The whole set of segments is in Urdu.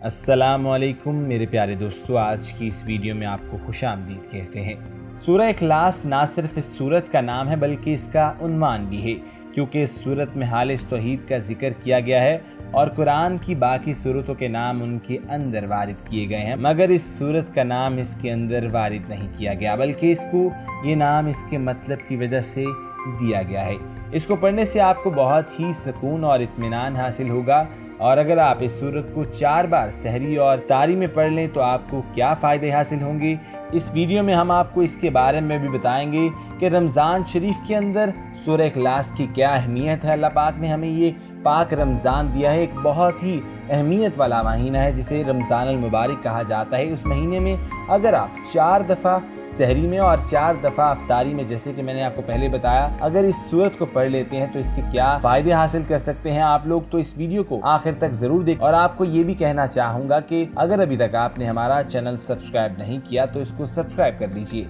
السلام علیکم میرے پیارے دوستو، آج کی اس ویڈیو میں آپ کو خوش آمدید کہتے ہیں۔ سورہ اخلاص نہ صرف اس سورت کا نام ہے بلکہ اس کا عنوان بھی ہے، کیونکہ اس سورت میں خالص توحید کا ذکر کیا گیا ہے اور قرآن کی باقی سورتوں کے نام ان کے اندر وارد کیے گئے ہیں، مگر اس سورت کا نام اس کے اندر وارد نہیں کیا گیا، بلکہ اس کو یہ نام اس کے مطلب کی وجہ سے دیا گیا ہے۔ اس کو پڑھنے سے آپ کو بہت ہی سکون اور اطمینان حاصل ہوگا، اور اگر آپ اس سورت کو 4 بار سحری اور طاری میں پڑھ لیں تو آپ کو کیا فائدے حاصل ہوں گے، اس ویڈیو میں ہم آپ کو اس کے بارے میں بھی بتائیں گے کہ رمضان شریف کے اندر سورہ اخلاص کی کیا اہمیت ہے۔ اللہ پاک نے ہمیں یہ پاک رمضان دیا ہے، ایک بہت ہی اہمیت والا مہینہ ہے جسے رمضان المبارک کہا جاتا ہے۔ اس مہینے میں اگر آپ 4 دفعہ سحری میں اور 4 دفعہ افطاری میں، جیسے کہ میں نے آپ کو پہلے بتایا، اگر اس سورت کو پڑھ لیتے ہیں تو اس کے کیا فائدے حاصل کر سکتے ہیں آپ لوگ، تو اس ویڈیو کو آخر تک ضرور دیکھیں۔ اور آپ کو یہ بھی کہنا چاہوں گا کہ اگر ابھی تک آپ نے ہمارا چینل سبسکرائب نہیں کیا تو اس کو سبسکرائب کر لیجئے،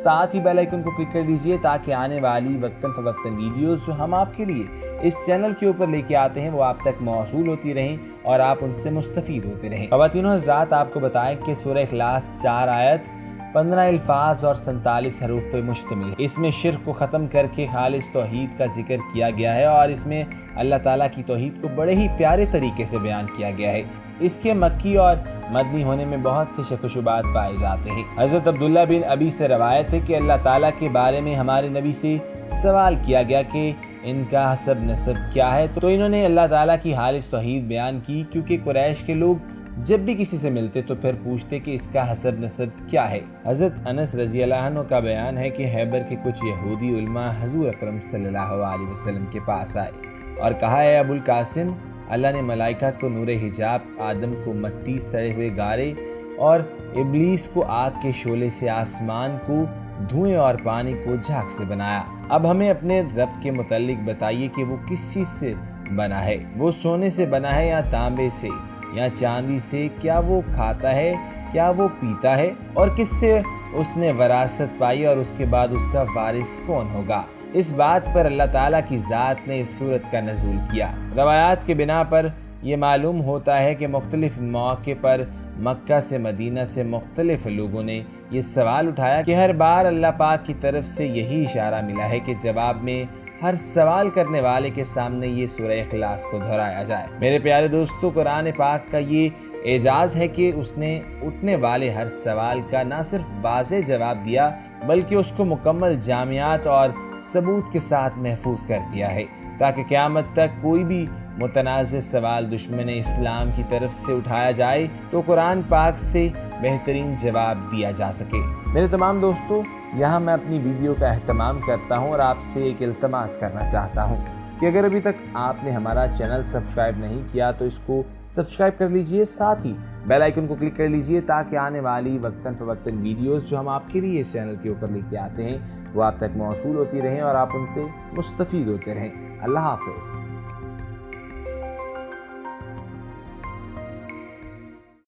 ساتھ ہی بیل آئیکن کو کلک کر لیجئے تاکہ آنے والی وقتاً فوقتاً ویڈیوز جو ہم آپ کے لیے اس چینل کے اوپر لے کے آتے ہیں وہ آپ تک موصول ہوتی رہیں اور آپ ان سے مستفید ہوتے رہیں۔ خواتین و حضرات، آپ کو بتائیں کہ سورہ اخلاص 4 آیت 15 الفاظ اور 47 حروف پر مشتمل ہے۔ اس میں شرک کو ختم کر کے خالص توحید کا ذکر کیا گیا ہے اور اس میں اللہ تعالیٰ کی توحید کو بڑے ہی پیارے طریقے سے بیان کیا گیا ہے۔ اس کے مکی اور مدنی ہونے میں بہت سے شک و شبہات پائے جاتے ہیں۔ حضرت عبداللہ بن ابی سے روایت ہے کہ اللہ تعالیٰ کے بارے میں ہمارے نبی سے سوال کیا گیا کہ ان کا حسب نسب کیا ہے، تو انہوں نے اللہ تعالیٰ کی خالص توحید بیان کی، کیونکہ قریش کے لوگ جب بھی کسی سے ملتے تو پھر پوچھتے کہ اس کا حسب نسب کیا ہے۔ حضرت انس رضی اللہ عنہ کا بیان ہے کہ خیبر کے کچھ یہودی علماء حضور اکرم صلی اللہ علیہ وسلم کے پاس آئے اور کہا، اے ابو القاسم، اللہ نے ملائکہ کو نور حجاب، آدم کو مٹی، سڑے ہوئے گارے اور ابلیس کو آگ کے شعلے سے، آسمان کو دھوئیں اور پانی کو جھاگ سے بنایا۔ اب ہمیں اپنے رب کے متعلق بتائیے کہ وہ کس چیز سے بنا ہے، وہ سونے سے بنا ہے یا تانبے سے یا چاندی سے، کیا وہ کھاتا ہے، کیا وہ پیتا ہے، اور کس سے اس نے وراثت پائی اور اس کے بعد اس کا وارث کون ہوگا۔ اس بات پر اللہ تعالیٰ کی ذات نے اس سورت کا نزول کیا۔ روایات کے بنا پر یہ معلوم ہوتا ہے کہ مختلف مواقع پر مکہ سے مدینہ سے مختلف لوگوں نے یہ سوال اٹھایا کہ ہر بار اللہ پاک کی طرف سے یہی اشارہ ملا ہے کہ جواب میں ہر سوال کرنے والے کے سامنے یہ سورہ اخلاص کو دہرایا جائے۔ میرے پیارے دوستو، قرآن پاک کا یہ اعجاز ہے کہ اس نے اٹھنے والے ہر سوال کا نہ صرف واضح جواب دیا بلکہ اس کو مکمل جامعات اور ثبوت کے ساتھ محفوظ کر دیا ہے، تاکہ قیامت تک کوئی بھی متنازع سوال دشمن اسلام کی طرف سے اٹھایا جائے تو قرآن پاک سے بہترین جواب دیا جا سکے۔ میرے تمام دوستو، یہاں میں اپنی ویڈیو کا اہتمام کرتا ہوں اور آپ سے ایک التماس کرنا چاہتا ہوں کہ اگر ابھی تک آپ نے ہمارا چینل سبسکرائب نہیں کیا تو اس کو سبسکرائب کر لیجئے، ساتھ ہی بیل آئیکن کو کلک کر لیجئے تاکہ آنے والی وقتاً فوقتاً ویڈیوز جو ہم آپ کے لیے اس چینل کے اوپر لے کے آتے ہیں وہ آپ تک موصول ہوتی رہیں اور آپ ان سے مستفید ہوتے رہیں۔ اللہ حافظ۔